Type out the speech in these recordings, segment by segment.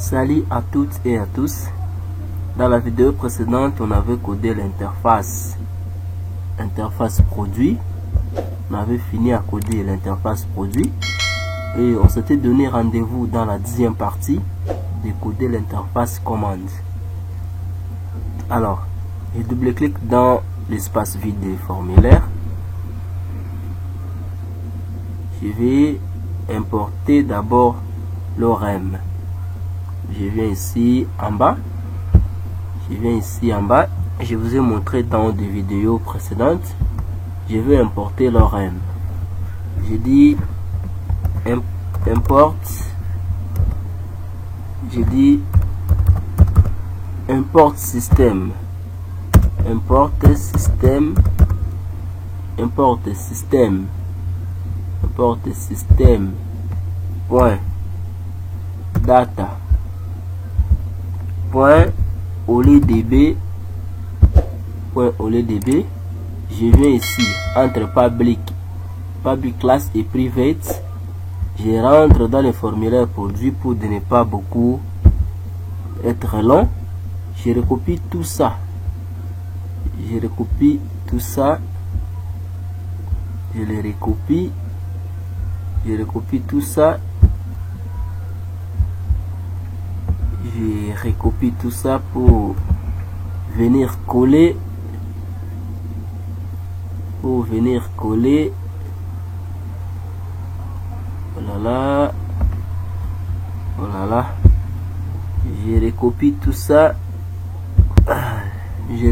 Salut à toutes et à tous. Dans la vidéo précédente, on avait codé l'interface produit. On avait fini à coder l'interface produit et on s'était donné rendez-vous dans la 10e partie de coder l'interface commande. Alors, je double-clique dans l'espace vide des formulaires. Je vais importer d'abord l'ORM. Je viens ici en bas. Je vous ai montré dans des vidéos précédentes. Je vais importer l'ORM. Je dis import système. Point data point OLEDB. Je viens ici entre public class et private. Je rentre dans le formulaire produit pour ne pas beaucoup être long. Je recopie tout ça. Je le recopie. Tout ça pour venir coller. Voilà. Je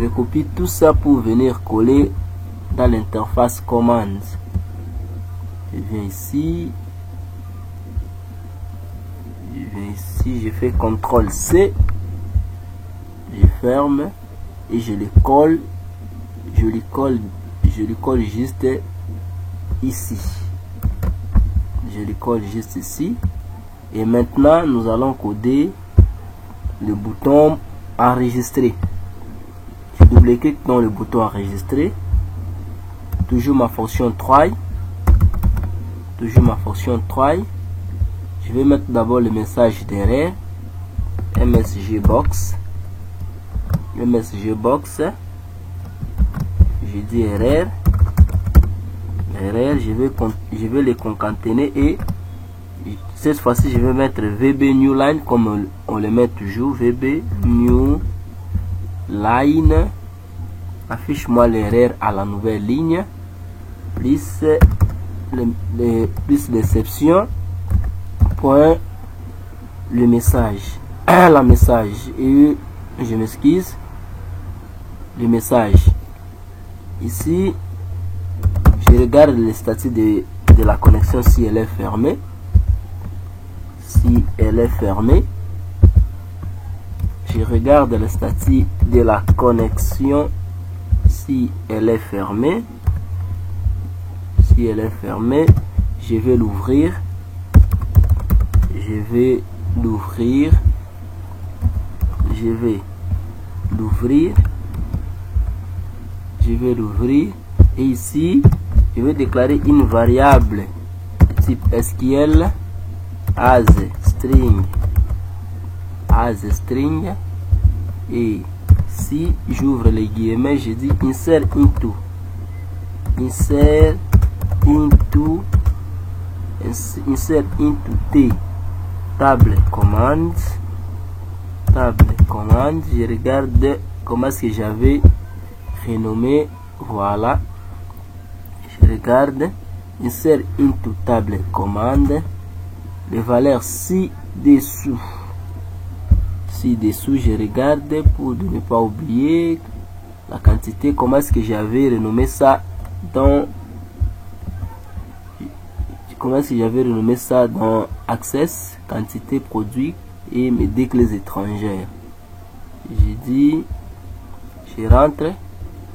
recopie tout ça pour venir coller dans l'interface commande. Je viens ici, je fais CTRL C, je ferme et je le colle. Je le colle juste ici. Et maintenant nous allons coder le bouton enregistrer. Je double-clique dans le bouton enregistrer. Toujours ma fonction try. Je vais mettre d'abord le message d'erreur. MSG box. Je dis erreur. Je vais les concaténer et cette fois-ci je vais mettre VB new line comme on le met toujours. VB new line. Affiche-moi l'erreur à la nouvelle ligne. Plus l'exception. Point le message. La message. Et je m'excuse. Le message. Ici, je regarde le statut de la connexion si elle est fermée. Je regarde le statut de la connexion si elle est fermée. Je vais l'ouvrir. Et ici je vais déclarer une variable type SQL as string et si j'ouvre les guillemets, je dis insert into table command. Je regarde comment est-ce que j'avais renommé. Voilà, je regarde insert into table command, les valeurs ci-dessous. Je regarde pour ne pas oublier la quantité, comment est-ce que j'avais renommé ça dans Access, quantité produit et mes deux clés étrangères. Je rentre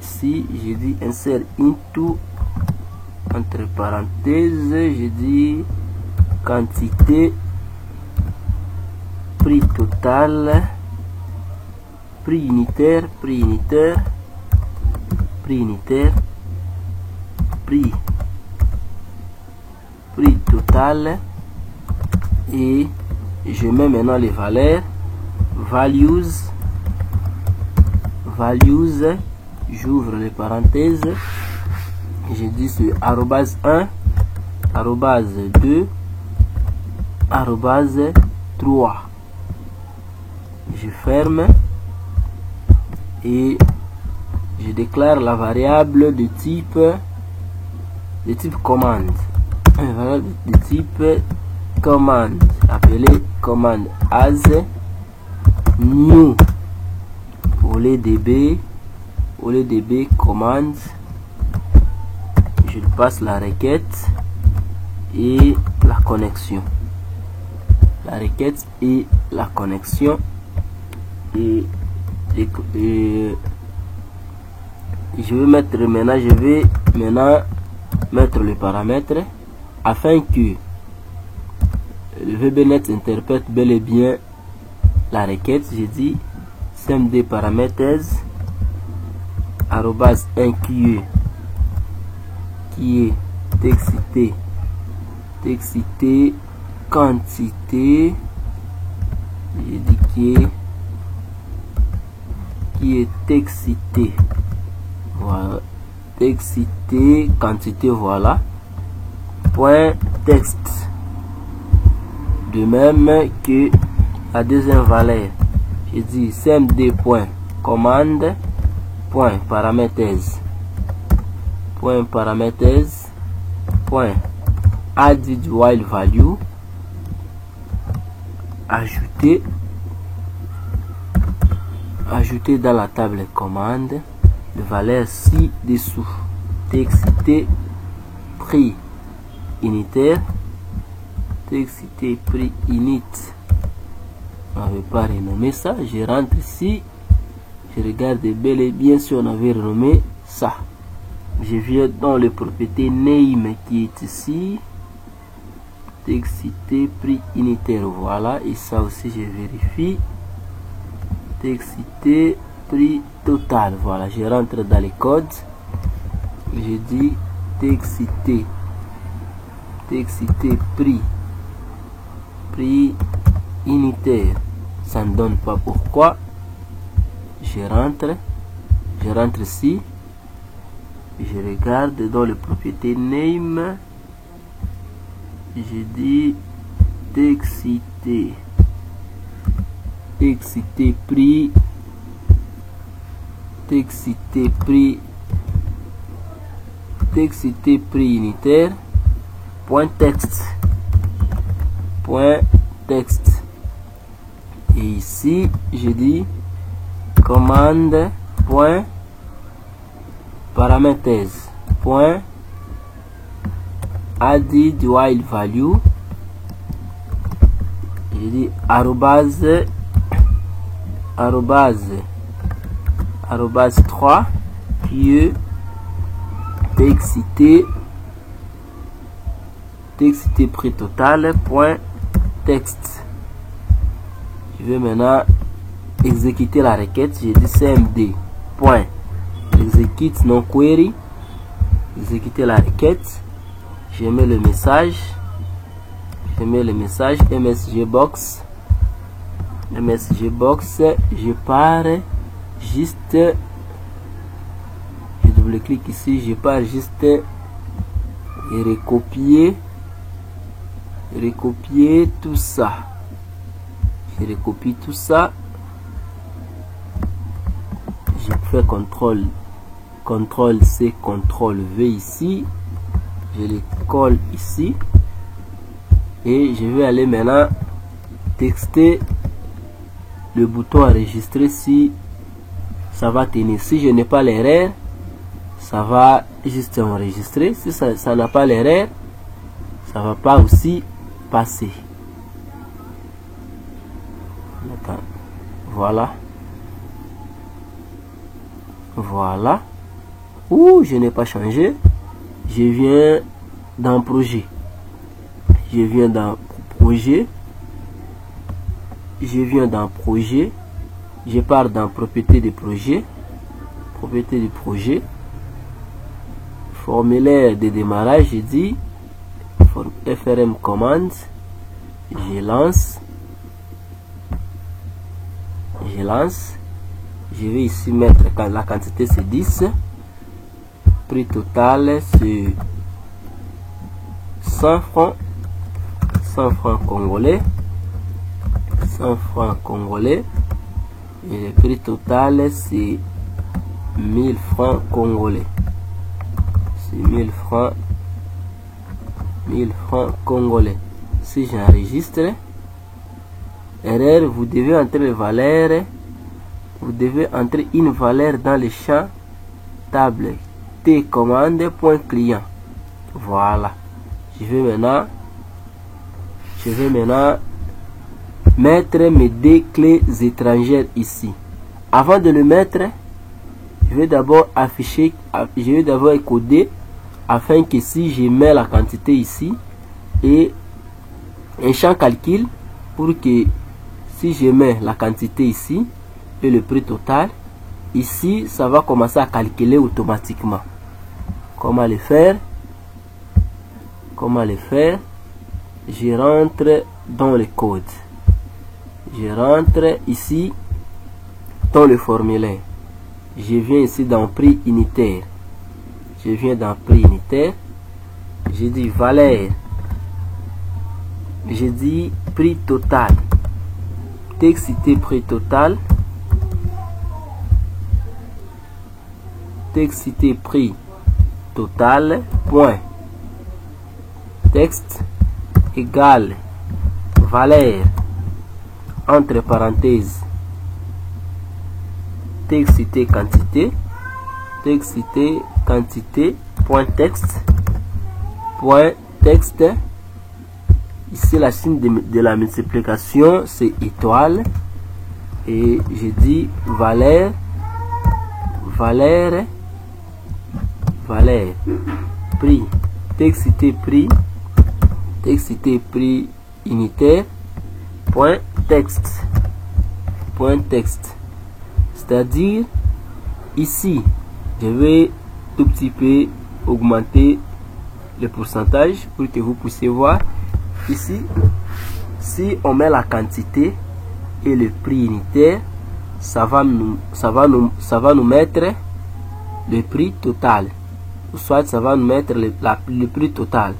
ici, je dis insert into entre parenthèses, je dis quantité, prix total, prix unitaire, prix total et je mets maintenant les valeurs. Values, j'ouvre les parenthèses, je dis c'est arrobase 1, arrobase 2, arrobase 3. Je ferme et je déclare la variable de type commande. Une variable de type commande appelée commande as new au lieu db commande. Je passe la requête et la connexion. La requête et la connexion et je vais maintenant mettre le paramètre afin que le VBNet interprète bel et bien la requête. J'ai dit cmd parameters arrobase 1 qui est textité quantité, j'ai dit qui est textité, voilà, textité quantité, voilà, point texte. De même que la deuxième valeur, j'ai dit cmd.commande point parameters point added while value, ajouter dans la table commande de valeur ci-dessous. Textité prix unitaire, textité prix init. On n'avait pas renommé ça. Je rentre ici, je regarde bel et bien si on avait renommé ça. Je viens dans les propriétés name qui est ici, textité prix unitaire, voilà, et ça aussi je vérifie, textité prix total, voilà. Je rentre dans les codes, je dis textité prix unitaire, ça ne donne pas pourquoi. Je rentre ici, je regarde dans les propriétés name, je dis textité prix unitaire point texte et ici je dis commande point parameters point added while value, je dis arrobase 3 qui est textité prix total point texte. Je vais maintenant exécuter la requête. J'ai dit cmd point execute non query, exécuter la requête. Je mets le message, msg box, je pars juste, je double-clique ici, je pars juste et recopier tout ça. Je recopie tout ça, je fais CTRL C, CTRL V ici, je les colle ici et je vais aller maintenant texter le bouton enregistrer si ça va tenir. Si je n'ai pas l'erreur, ça va juste enregistrer. Si ça n'a pas l'erreur, ça va pas aussi passer. Voilà. Ouh, je n'ai pas changé. Je viens dans projet. Je pars dans propriété du projet. Formulaire de démarrage, je dis frm command. Je lance. Je lance. Je vais ici mettre la quantité c'est 10. Prix total c'est 100 francs. 100 francs congolais. 100 francs congolais. Et le prix total c'est 1000 francs congolais. C'est 1000 francs. 1000 francs congolais. Si j'enregistre, erreur, vous devez entrer les valeurs. Vous devez entrer une valeur dans le champ table T commande point client. Voilà. Je vais maintenant mettre mes deux clés étrangères ici. Avant de le mettre, je vais d'abord afficher, je vais d'abord coder afin que si je mets la quantité ici et un champ calcul pour que si je mets la quantité ici et le prix total, ici ça va commencer à calculer automatiquement. Comment le faire? Je rentre dans le code. Je rentre ici dans le formulaire. Je viens ici dans prix unitaire. Je viens dans prix unitaire. Je dis valeur. Je dis prix total. Texte prix total. Texte prix total. Point. Texte égal valeur entre parenthèses texte quantité, texte quantité, point texte, ici la signe de la multiplication c'est étoile et je dis valeur prix, texte prix unitaire, point texte, c'est-à-dire ici je vais tout petit peu augmenter le pourcentage pour que vous puissiez voir ici. Si on met la quantité et le prix unitaire, ça va nous mettre le prix total, ou soit ça va nous mettre le prix total.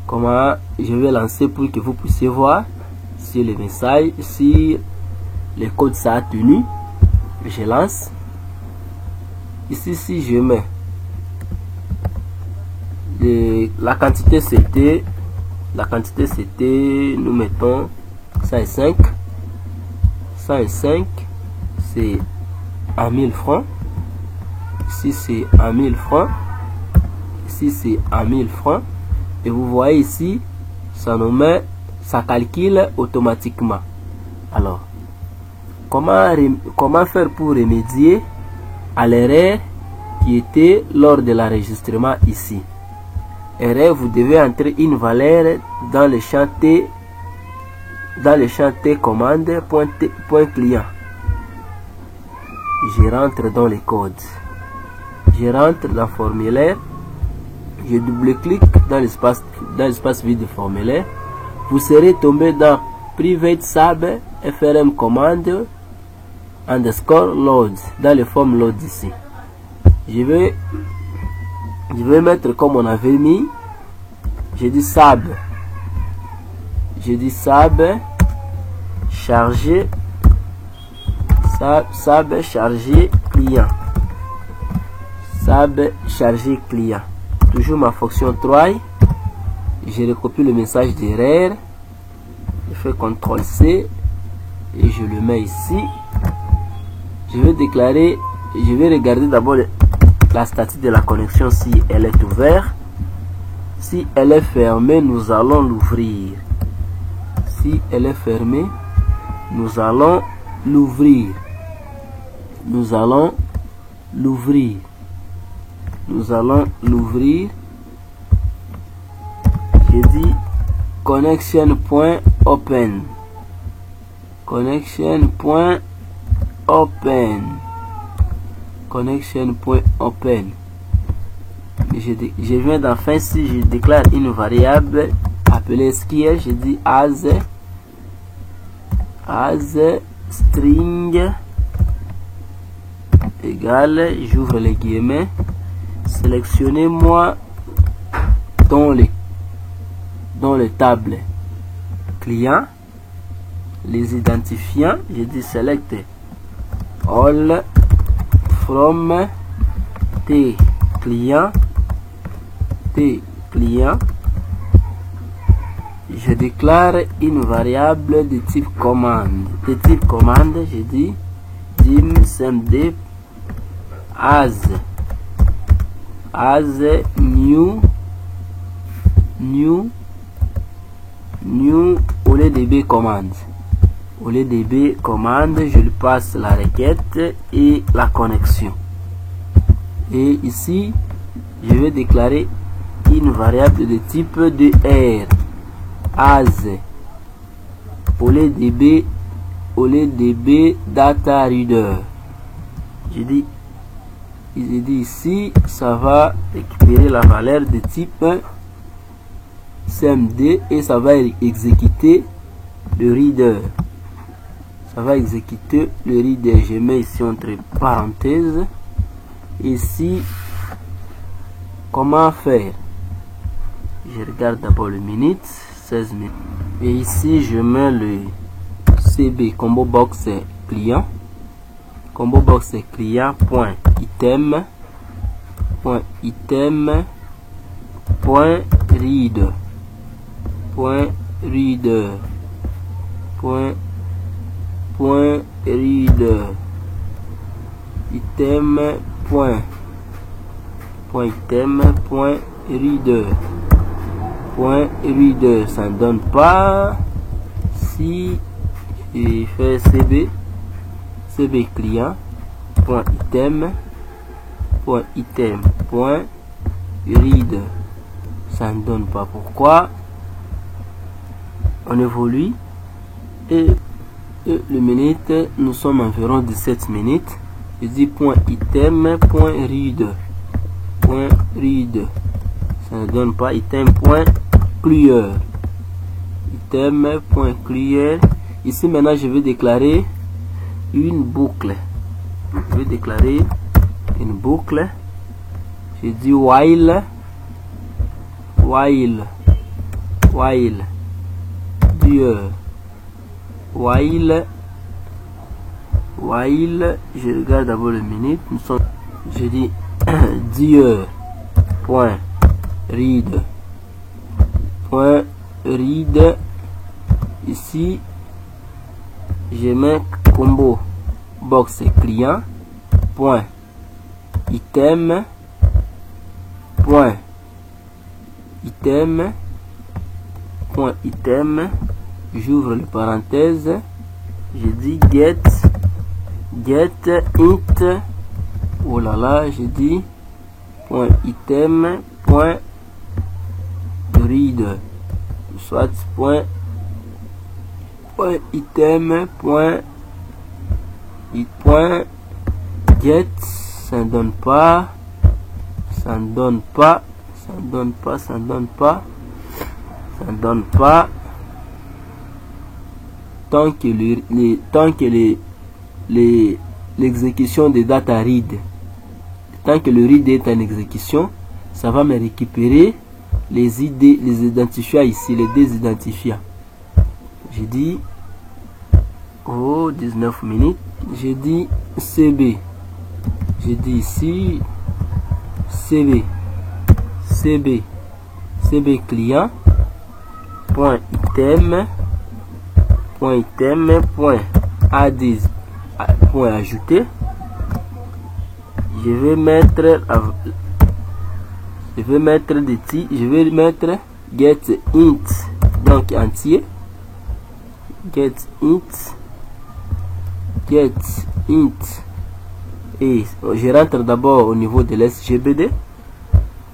Comment je vais lancer pour que vous puissiez voir si le message, si le code ça a tenu. Je lance. Ici, si je mets la quantité c'était, nous mettons 105. 105 c'est à 1000 francs. Ici c'est à 1000 francs. Ici c'est à 1000 francs. Et vous voyez ici, ça calcule automatiquement. Alors, comment faire pour remédier à l'erreur qui était lors de l'enregistrement ici? Erreur, vous devez entrer une valeur dans le champ T, commande point client. Je rentre dans le code. Je rentre dans le formulaire. Je double-clique dans l'espace vide formulaire. Vous serez tombé dans private sub frm commande underscore load dans le form load ici. Je vais mettre comme on avait mis. Je dis sub chargé, sub chargé client, toujours ma fonction 3. Je recopie le message d'erreur, je fais CTRL C et je le mets ici. Je vais regarder d'abord la statique de la connexion si elle est ouverte. Si elle est fermée, nous allons l'ouvrir. Si elle est fermée, nous allons l'ouvrir. Je dis connection.open. Je viens d'enfin, si je déclare une variable appelée SQL, je dis as string égale, j'ouvre les guillemets, sélectionnez-moi dans les tables client les identifiants, je dis select all from tes clients, je déclare une variable de type commande. De type commande, je dis dim cmd as new au lieu de b commande. Au lieu de b commande, je lui passe la requête et la connexion. Et ici, je vais déclarer une variable de type DR as au lieu de b data reader. Je dis ici, ça va récupérer la valeur de type cmd et ça va exécuter le reader. Ça va exécuter le reader. Je mets ici entre parenthèses. Ici, comment faire? Je regarde d'abord le minute, 16 minutes. Et ici, je mets le CB combo box client. Combo box client point item point reader item point reader, ça ne donne pas. Si je fais cb client point item point reader, ça ne donne pas. Pourquoi? On évolue et le minute, nous sommes environ 17 minutes. Je dis point item point reader, ça ne donne pas. Item point clear, ici maintenant je vais déclarer une boucle. Je dis while je regarde d'abord le minute, je dis dire point read ici je mets combo box client point item j'ouvre les parenthèses, je dis get int, oh là là, je dis point item point read, soit point item point get, ça ne donne pas. Tant que l'exécution des data read, tant que le read est en exécution, ça va me récupérer les identifiants ici, les deux identifiants. J'ai dit 19 minutes, j'ai dit CB, j'ai dit ici CB client point item point add point ajouter. Je vais mettre get int, donc entier, get int et je rentre d'abord au niveau de l'SGBD.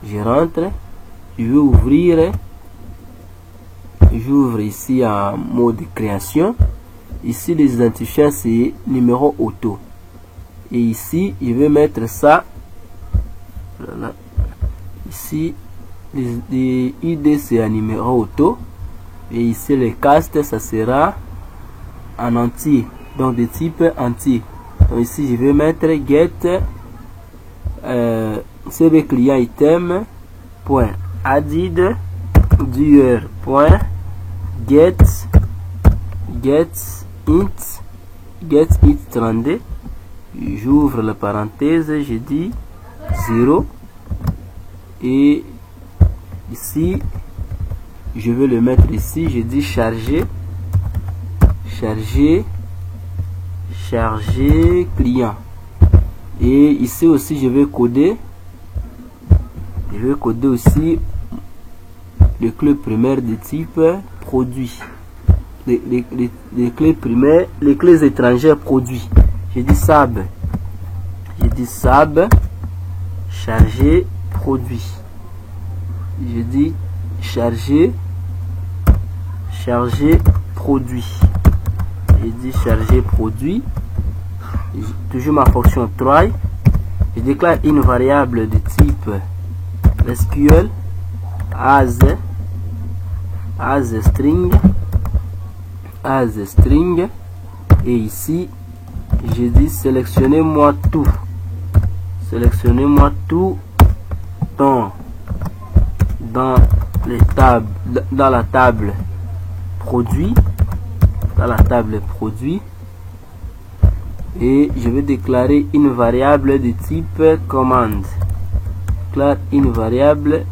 Je rentre, je vais ouvrir, j'ouvre ici en mode création. Ici les identifiants c'est numéro auto et ici je vais mettre ça, voilà. Ici les ID c'est un numéro auto et ici le cast ça sera en entier. donc de type entier. Donc ici je vais mettre get cb client item point added duer point get int 32. J'ouvre la parenthèse, je dis 0 et ici je vais le mettre ici, je dis charger client. Et ici aussi je vais coder aussi le clé primaire de type produit, les clés primaires, les clés étrangères produits. Je dis sab charger produit. Je dis charger produit. Je dis charger produit. Toujours ma fonction try. Je déclare une variable de type SQL as string et ici je dis sélectionnez-moi tout dans la table produit, et je vais déclarer une variable de type commande. Déclare une variable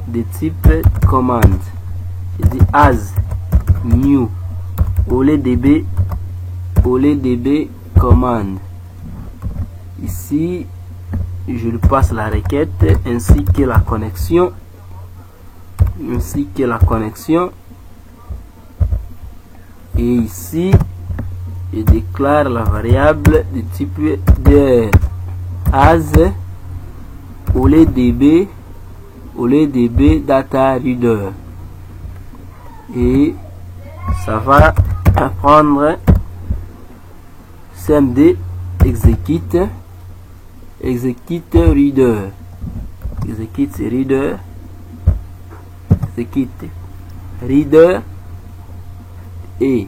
de type commande. Je dis as new OLEDB commande. Ici je lui passe la requête ainsi que la connexion, et ici je déclare la variable de type de as OLEDB data reader, et ça va prendre cmd execute reader et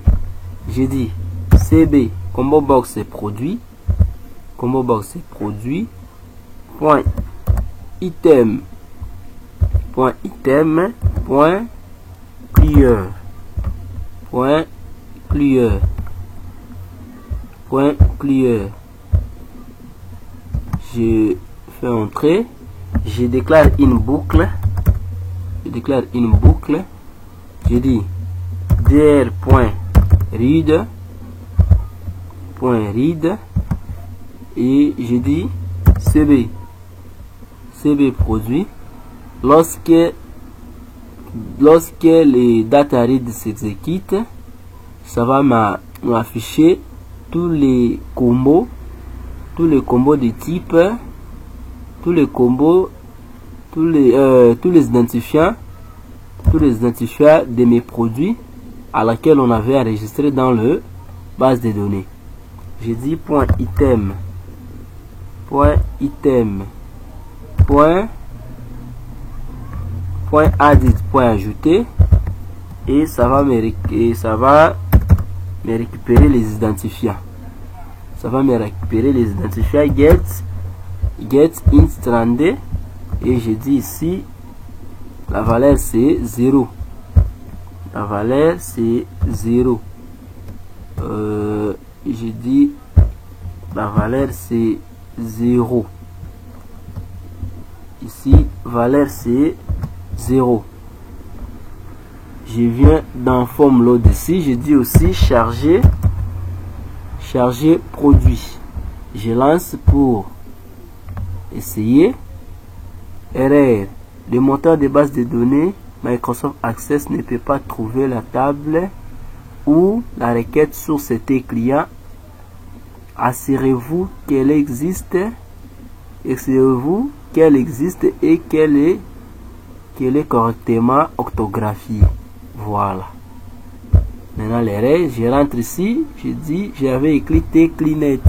je dis cb combo box produit point item point clear. Je fais entrer, je déclare une boucle, je dis dr.read et je dis cb produit. Lorsque les data read s'exécutent, ça va m'afficher tous les combos de type, tous les identifiants de mes produits à laquelle on avait enregistré dans le base de données. Je dis point item point added point ajouter, et ça va me récupérer les identifiants. Get int 32, et je dis ici la valeur c'est 0. Je dis la valeur c'est 0. Ici valeur c'est 0. Je viens dans form load ici, je dis aussi charger produit. Je lance pour essayer. Erreur, le moteur de base de données Microsoft Access ne peut pas trouver la table ou la requête sur cet client. Assurez-vous qu'elle existe et qu'elle est correctement orthographiée. Voilà. Maintenant l'erreur, je rentre ici, je dis j'avais écrit tclinet.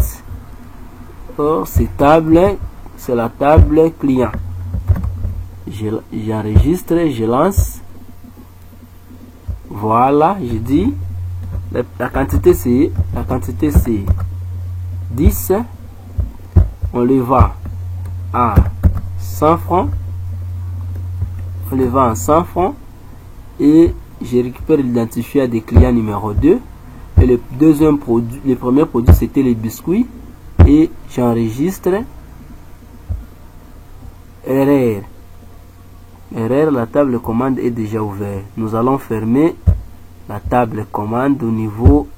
Or cette table, c'est la table client. J'enregistre, je lance. Voilà, je dis La quantité c'est 10. On le vend à 100 francs. On le vend à 100 francs. Et je récupère l'identifiant des clients numéro 2. Et le deuxième produit, le premier produit c'était les biscuits. Et j'enregistre erreur. Erreur, la table commande est déjà ouverte. Nous allons fermer la table commande au niveau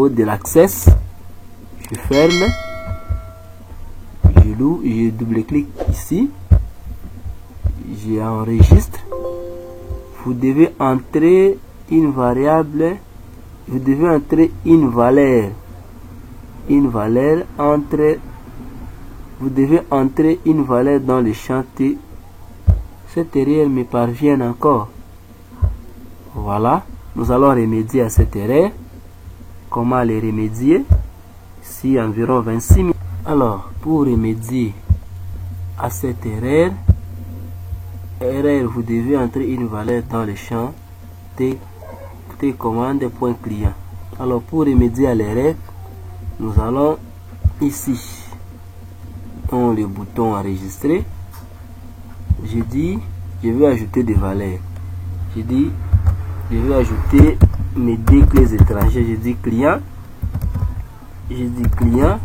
de l'access. Je ferme. Je double-clique ici. J'enregistre. Vous devez entrer une variable. Vous devez entrer une valeur. Une valeur entre. Vous devez entrer une valeur dans le champ T. Cette erreur me parvient encore. Voilà. Nous allons remédier à cette erreur. Comment les remédier? Ici, environ 26 minutes. Alors, pour remédier à cette erreur, vous devez entrer une valeur dans le champ T commande.client. Alors, pour remédier à l'erreur, nous allons ici dans le bouton enregistrer. Je dis, je vais ajouter des valeurs. Je dis, je vais ajouter mes 2 clés étrangères. Je dis client. Je dis client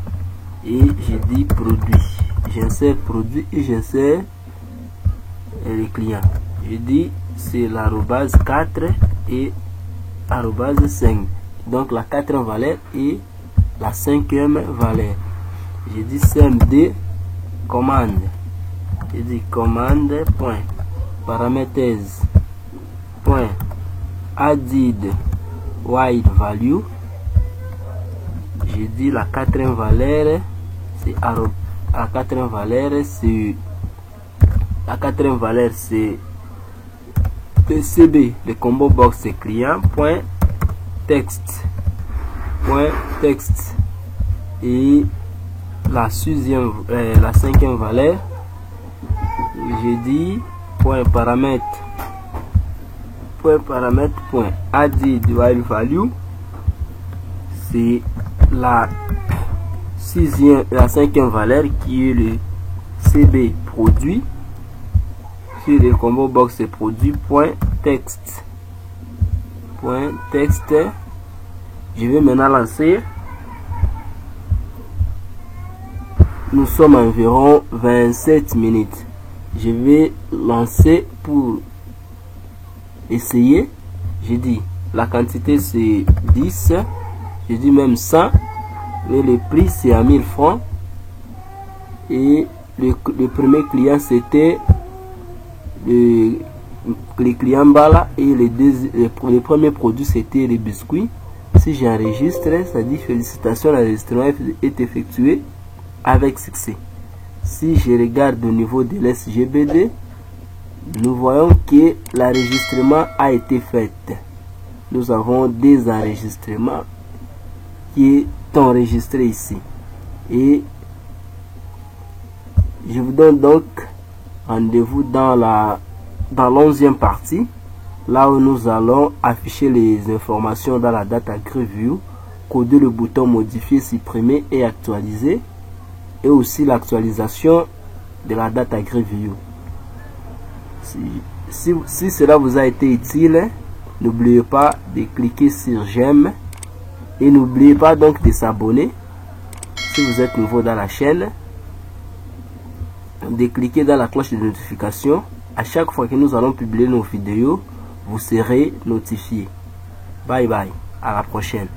et je dis produit. J'insère produit et j'insère les clients. Je dis c'est l'arrobase 4 et arrobase 5. Donc la 4e valeur et la 5e valeur. Je dis CMD commande. Je dis commande point paramètres point added wide value. Je dis la 4e valeur c'est la 4e valeur c'est PCB, le combo box c'est client point texte et la 5e valeur je dis point paramètre point added wide value, c'est la 5e valeur qui est le CB produit. Sur le combo box c'est produit point texte. Je vais maintenant lancer. Nous sommes environ 27 minutes. Je vais lancer pour essayer. J'ai dit la quantité c'est 10. J'ai dit même 100. Mais le prix c'est à 1000 francs. Et le premier client c'était le client Bala. Et le premier produit c'était les biscuits. Si j'enregistre, ça dit félicitations, l'enregistrement est effectué avec succès. Si je regarde au niveau de l'SGBD, nous voyons que l'enregistrement a été fait. Nous avons des enregistrements qui sont enregistrés ici. Et je vous donne donc rendez-vous dans l'11e partie, là où nous allons afficher les informations dans la data grid view, coder le bouton modifier, supprimer et actualiser, et aussi l'actualisation de la data grid view. Si cela vous a été utile, n'oubliez pas de cliquer sur j'aime et n'oubliez pas donc de s'abonner si vous êtes nouveau dans la chaîne, de cliquer dans la cloche de notification. À chaque fois que nous allons publier nos vidéos, vous serez notifié. Bye bye, à la prochaine.